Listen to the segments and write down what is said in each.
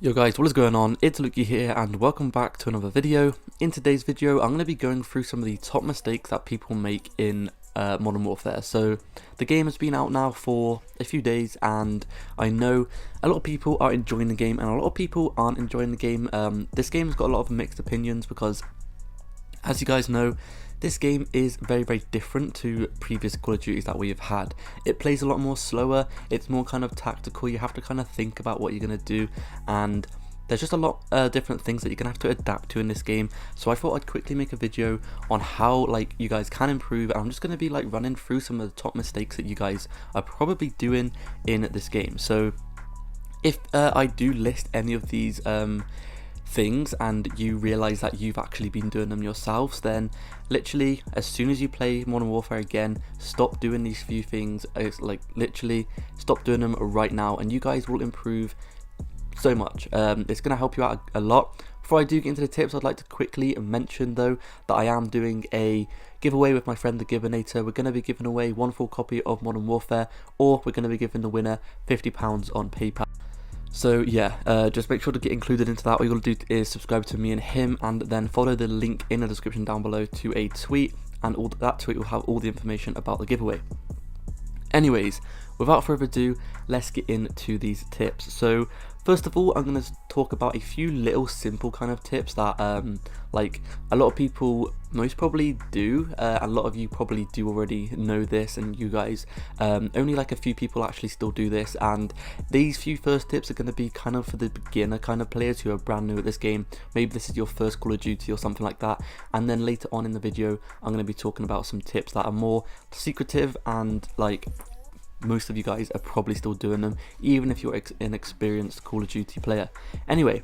Yo guys, what is going on? It's Luki here and welcome back to another video. In today's video, I'm going to be going through some of the top mistakes that people make in Modern Warfare. So the game has been out now for a few days and I know a lot of people are enjoying the game and a lot of people aren't enjoying the game. This game has got a lot of mixed opinions because, as you guys know, this game is very different to previous Call of Duties that we have had. It plays a lot more slower, it's more kind of tactical, you have to kind of think about what you're going to do, and there's just a lot different things that you're going to have to adapt to in this game. So I thought I'd quickly make a video on how you guys can improve, and I'm just going to be running through some of the top mistakes that you guys are probably doing in this game. So if I do list any of these things and you realize that you've actually been doing them yourselves, then literally as soon as you play Modern Warfare again, stop doing these few things. It's literally stop doing them right now and you guys will improve so much. It's going to help you out a lot. Before I do get into the tips, I'd like to quickly mention though that I am doing a giveaway with my friend the Givinator. We're going to be giving away one full copy of Modern Warfare, or we're going to be giving the winner £50 on PayPal. So yeah, just make sure to get included into that. All you got to do is subscribe to me and him, and then follow the link in the description down below to a tweet, and all that tweet will have all the information about the giveaway. Anyways, without further ado, let's get into these tips. So first of all, I'm going to talk about a few little simple kind of tips that a lot of people most probably do. A lot of you probably do already know this, and you guys, only a few people actually still do this, and these few first tips are going to be kind of for the beginner kind of players who are brand new at this game. Maybe this is your first Call of Duty or something like that, and then later on in the video I'm going to be talking about some tips that are more secretive and most of you guys are probably still doing them, even if you're an experienced Call of Duty player. Anyway,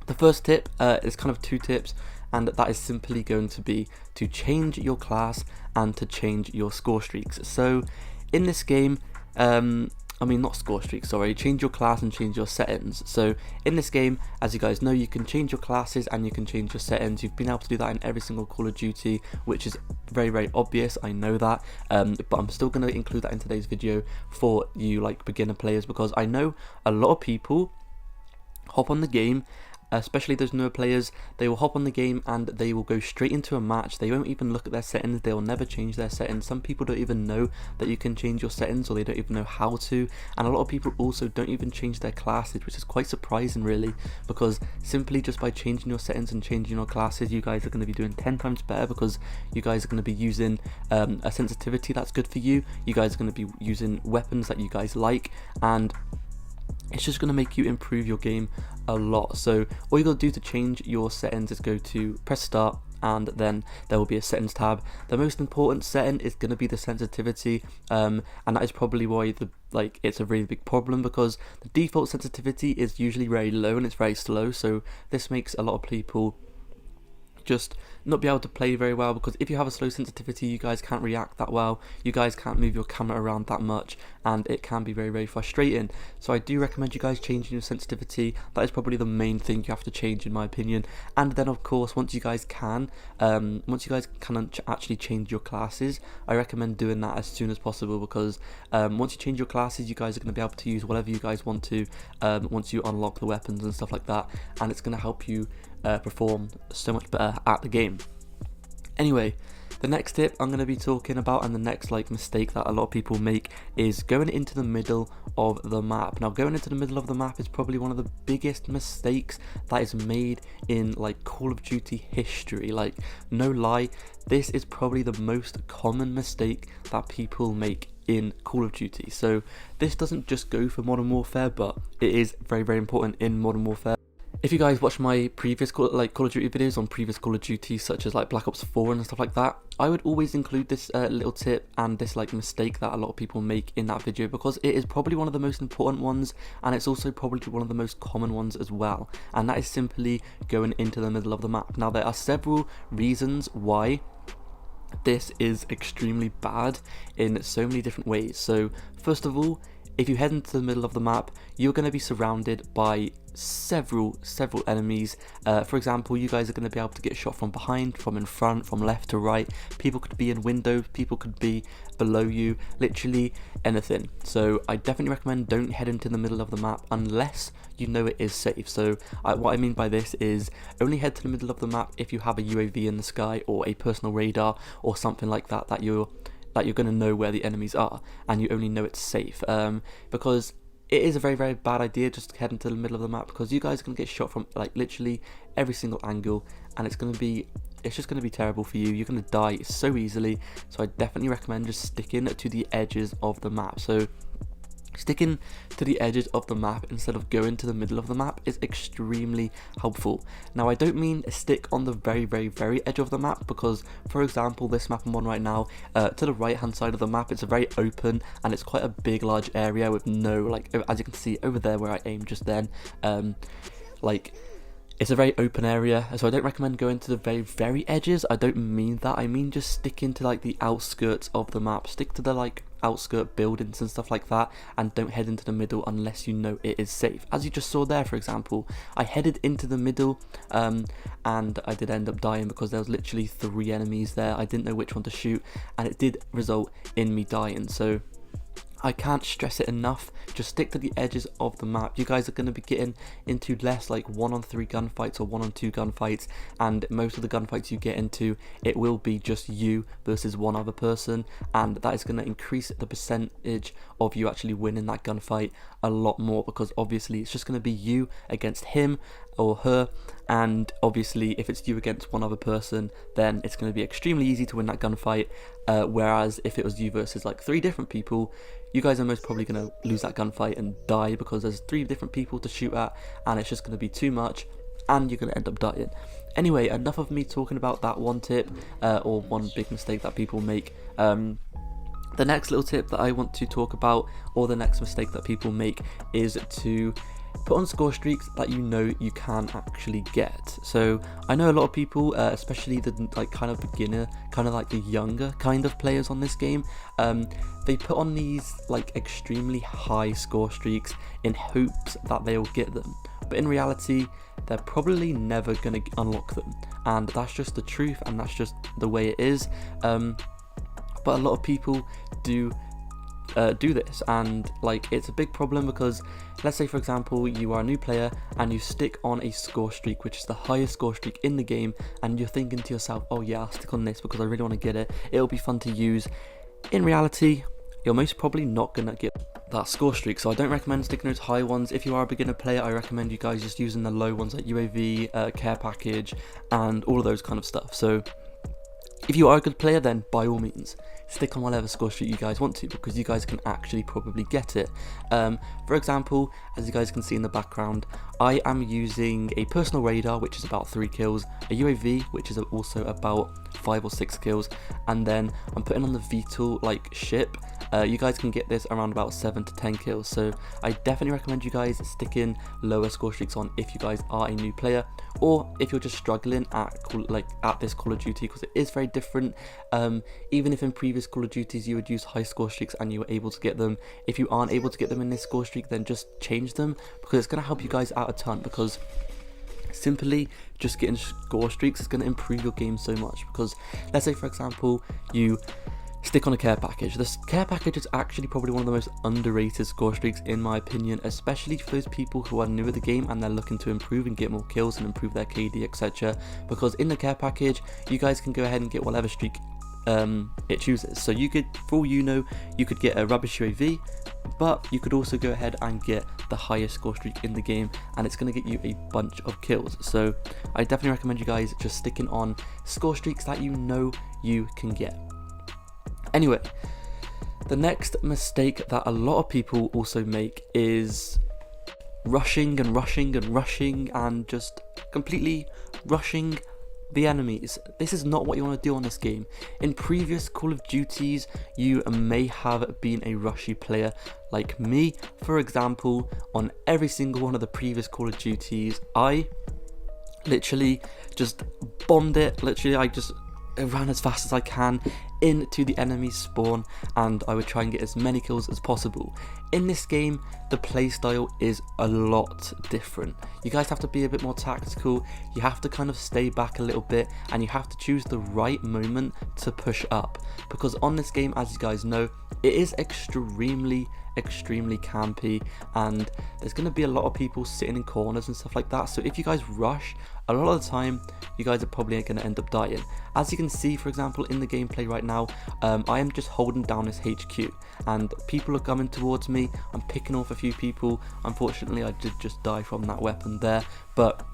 the first tip is kind of two tips, and that is simply going to be to change your class and to change your score streaks. So in this game, not score streaks, sorry, change your class and change your settings. So in this game, as you guys know, you can change your classes and you can change your settings. You've been able to do that in every single Call of Duty, which is very obvious, I know that, but I'm still going to include that in today's video for you beginner players, because I know a lot of people hop on the game, especially those newer players. They will hop on the game and they will go straight into a match. They won't even look at their settings, they will never change their settings. Some people don't even know that you can change your settings, or they don't even know how to, and a lot of people also don't even change their classes, which is quite surprising really, because simply just by changing your settings and changing your classes, you guys are going to be doing 10 times better, because you guys are going to be using a sensitivity that's good for you. You guys are going to be using weapons that you guys like, and it's just going to make you improve your game a lot. So all you got to do to change your settings is go to press start, and then there will be a settings tab. The most important setting is going to be the sensitivity, and that is probably why it's a really big problem, because the default sensitivity is usually very low and it's very slow. So this makes a lot of people just not be able to play very well, because if you have a slow sensitivity, you guys can't react that well, you guys can't move your camera around that much, and it can be very frustrating. So I do recommend you guys changing your sensitivity. That is probably the main thing you have to change, in my opinion. And then of course, once you guys can actually change your classes, I recommend doing that as soon as possible, because once you change your classes, you guys are going to be able to use whatever you guys want to once you unlock the weapons and stuff like that, and it's going to help you perform so much better at the game. Anyway, the next tip I'm going to be talking about, and the next mistake that a lot of people make, is going into the middle of the map. Now, going into the middle of the map is probably one of the biggest mistakes that is made in Call of Duty history. No lie, this is probably the most common mistake that people make in Call of Duty. So this doesn't just go for Modern Warfare, but it is very important in Modern Warfare. If you guys watch my previous Call of Duty videos on previous Call of Duty, such as Black Ops 4 and stuff like that, I would always include this little tip and this mistake that a lot of people make in that video, because it is probably one of the most important ones, and it's also probably one of the most common ones as well, and that is simply going into the middle of the map. Now, there are several reasons why this is extremely bad in so many different ways. So first of all, if you head into the middle of the map, you're going to be surrounded by several enemies. For example, you guys are going to be able to get shot from behind, from in front, from left to right. People could be in windows, people could be below you, literally anything. So I definitely recommend don't head into the middle of the map unless you know it is safe. So what I mean by this is only head to the middle of the map if you have a UAV in the sky or a personal radar or something like that, that you're going to know where the enemies are and you only know it's safe, because it is a very bad idea just to head into the middle of the map, because you guys are going to get shot from like literally every single angle, and it's just going to be terrible for you. You're going to die so easily. So I definitely recommend just sticking to the edges of the map. So sticking to the edges of the map instead of going to the middle of the map is extremely helpful. Now I don't mean stick on the very edge of the map, because for example this map I'm on right now, to the right hand side of the map, it's a very open and it's quite a big large area with no, like, as you can see over there where I aimed just then, like, it's a very open area, so I don't recommend going to the very edges. I don't mean that, I mean just sticking to like the outskirts of the map. Stick to the like outskirt buildings and stuff like that, and don't head into the middle unless you know it is safe. As you just saw there, for example, I headed into the middle and I did end up dying because there was literally 3 enemies there. I didn't know which one to shoot and it did result in me dying. So I can't stress it enough, just stick to the edges of the map. You guys are going to be getting into less like 1-on-3 gunfights or 1-on-2 gunfights, and most of the gunfights you get into, it will be just you versus one other person, and that is going to increase the percentage of you actually winning that gunfight a lot more, because obviously it's just going to be you against him or her, and obviously if it's you against one other person, then it's going to be extremely easy to win that gunfight, whereas if it was you versus like 3 different people, you guys are most probably going to lose that gunfight and die, because there's 3 different people to shoot at and it's just going to be too much and you're going to end up dying. Anyway, enough of me talking about that one tip, or one big mistake that people make. The next little tip that I want to talk about, or the next mistake that people make, is to put on score streaks that you know you can actually get. So I know a lot of people, especially the like kind of beginner, kind of like the younger kind of players on this game, they put on these like extremely high score streaks in hopes that they'll get them, but in reality they're probably never going to unlock them, and that's just the truth and that's just the way it is. But a lot of people do this, and like it's a big problem, because let's say for example you are a new player and you stick on a score streak which is the highest score streak in the game, and you're thinking to yourself, oh yeah, I'll stick on this because I really want to get it, it'll be fun to use. In reality, you're most probably not gonna get that score streak, so I don't recommend sticking those high ones. If you are a beginner player, I recommend you guys just using the low ones like UAV, care package, and all of those kind of stuff. So if you are a good player, then by all means stick on whatever score streak you guys want to, because you guys can actually probably get it. For example, as you guys can see in the background, I am using a personal radar which is about 3 kills, a UAV which is also about 5 or 6 kills, and then I'm putting on the VTOL like ship. You guys can get this around about 7 to 10 kills, so I definitely recommend you guys sticking lower score streaks on if you guys are a new player, or if you're just struggling at this Call of Duty, because it is very different. Even if in previous Call of Duties you would use high score streaks and you were able to get them, if you aren't able to get them in this score streak, then just change them, because it's going to help you guys out a ton, because simply just getting score streaks is going to improve your game so much. Because let's say for example you stick on a care package. This care package is actually probably one of the most underrated score streaks in my opinion, especially for those people who are new at the game and they're looking to improve and get more kills and improve their KD, etc. Because in the care package you guys can go ahead and get whatever streak it chooses. So you could, for all you know, you could get a rubbish UAV, but you could also go ahead and get the highest score streak in the game, and it's going to get you a bunch of kills. So I definitely recommend you guys just sticking on score streaks that you know you can get. Anyway, the next mistake that a lot of people also make is rushing and just completely rushing the enemies. This is not what you want to do on this game. In previous Call of Duties, you may have been a rushy player like me. For example, on every single one of the previous Call of Duties, I literally just bombed it. Literally, I just ran as fast as I can into the enemy spawn, and I would try and get as many kills as possible. In this game, the playstyle is a lot different. You guys have to be a bit more tactical, you have to kind of stay back a little bit, and you have to choose the right moment to push up. Because on this game, as you guys know, it is extremely campy, and there's going to be a lot of people sitting in corners and stuff like that. So if you guys rush, a lot of the time you guys are probably going to end up dying. As you can see, for example, in the gameplay right now, I am just holding down this HQ and people are coming towards me. I'm picking off a few people. Unfortunately, I did just die from that weapon there, but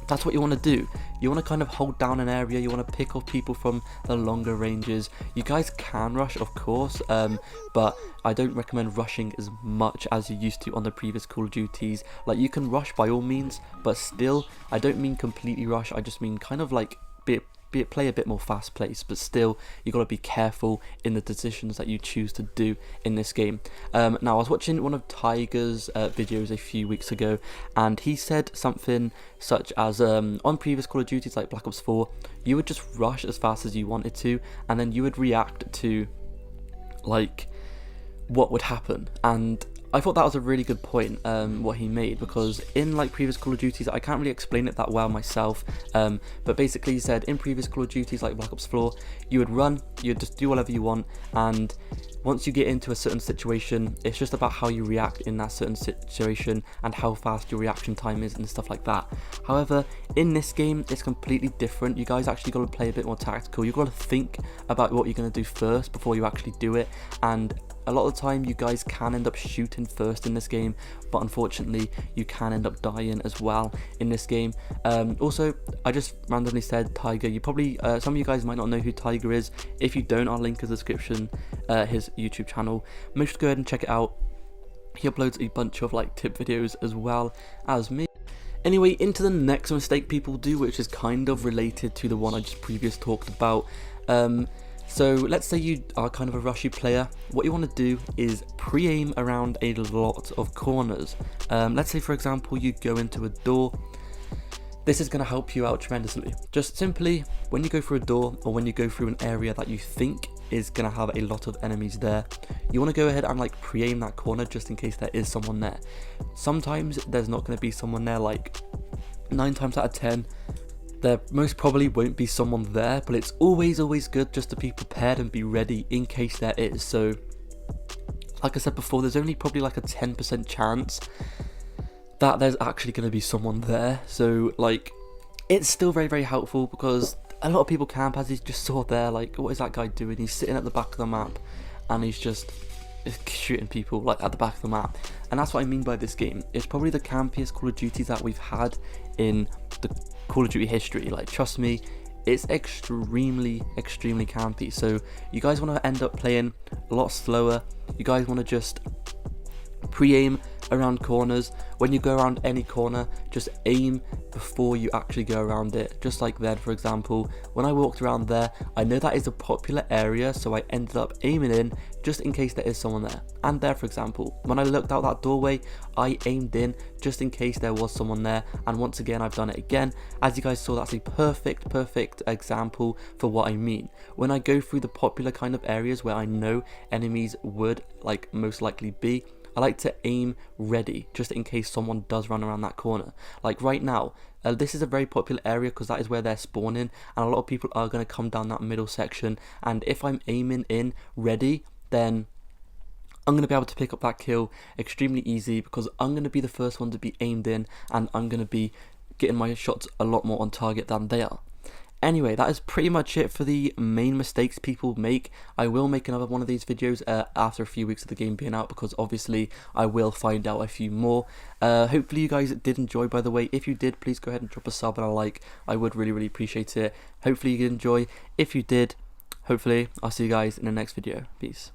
that's what you want to do. You want to kind of hold down an area, you want to pick off people from the longer ranges. You guys can rush, of course, but I don't recommend rushing as much as you used to on the previous Call of Duties. Like, you can rush by all means, but still, I don't mean completely rush, I just mean kind of like play a bit more fast paced, but still you got to be careful in the decisions that you choose to do in this game. Now, I was watching one of Tiger's videos a few weeks ago, and he said something such as on previous Call of Duties like Black Ops 4, you would just rush as fast as you wanted to, and then you would react to like what would happen. And I thought that was a really good point, what he made, because in like previous Call of Duties, I can't really explain it that well myself, but basically he said in previous Call of Duties like Black Ops 4, you would run, you'd just do whatever you want, and once you get into a certain situation, it's just about how you react in that certain situation and how fast your reaction time is and stuff like that. However, in this game, it's completely different. You guys actually got to play a bit more tactical. You've got to think about what you're going to do first before you actually do it, and a lot of the time you guys can end up shooting first in this game, but unfortunately you can end up dying as well in this game. Also, I just randomly said Tiger. You probably some of you guys might not know who Tiger is. If you don't, I'll link in the description his YouTube channel. Make sure to go ahead and check it out. He uploads a bunch of like tip videos as well as me. Anyway, into the next mistake people do, which is kind of related to the one I just previously talked about. So let's say you are kind of a rushy player. What you want to do is pre-aim around a lot of corners. Let's say, for example, you go into a door. This is going to help you out tremendously. Just simply, when you go through a door or when you go through an area that you think is going to have a lot of enemies there, you want to go ahead and like pre-aim that corner just in case there is someone there. Sometimes there's not going to be someone there, like 9 times out of 10. There most probably won't be someone there, but it's always good just to be prepared and be ready in case there is. So, like I said before, there's only probably like a 10% chance that there's actually going to be someone there. So, like, it's still very helpful because a lot of people camp, as you just saw there. Like, what is that guy doing? He's sitting at the back of the map and he's just shooting people like at the back of the map. And that's what I mean by this game. It's probably the campiest Call of Duties that we've had in the Call of Duty history. Like, trust me, it's extremely campy. So you guys want to end up playing a lot slower. You guys want to just pre-aim around corners. When you go around any corner, just aim before you actually go around it. Just like then, for example, when I walked around there, I know that is a popular area, so I ended up aiming in just in case there is someone there. And there, for example, when I looked out that doorway, I aimed in just in case there was someone there. And once again, I've done it again. As you guys saw, that's a perfect example for what I mean. When I go through the popular kind of areas where I know enemies would like most likely be, I like to aim ready just in case someone does run around that corner. Like right now, this is a very popular area because that is where they're spawning, and a lot of people are going to come down that middle section. And if I'm aiming in ready, then I'm going to be able to pick up that kill extremely easy because I'm going to be the first one to be aimed in, and I'm going to be getting my shots a lot more on target than they are. Anyway, that is pretty much it for the main mistakes people make. I will make another one of these videos after a few weeks of the game being out, because obviously I will find out a few more. Hopefully you guys did enjoy, by the way. If you did, please go ahead and drop a sub and a like. I would really appreciate it. Hopefully you did enjoy. If you did, hopefully I'll see you guys in the next video. Peace.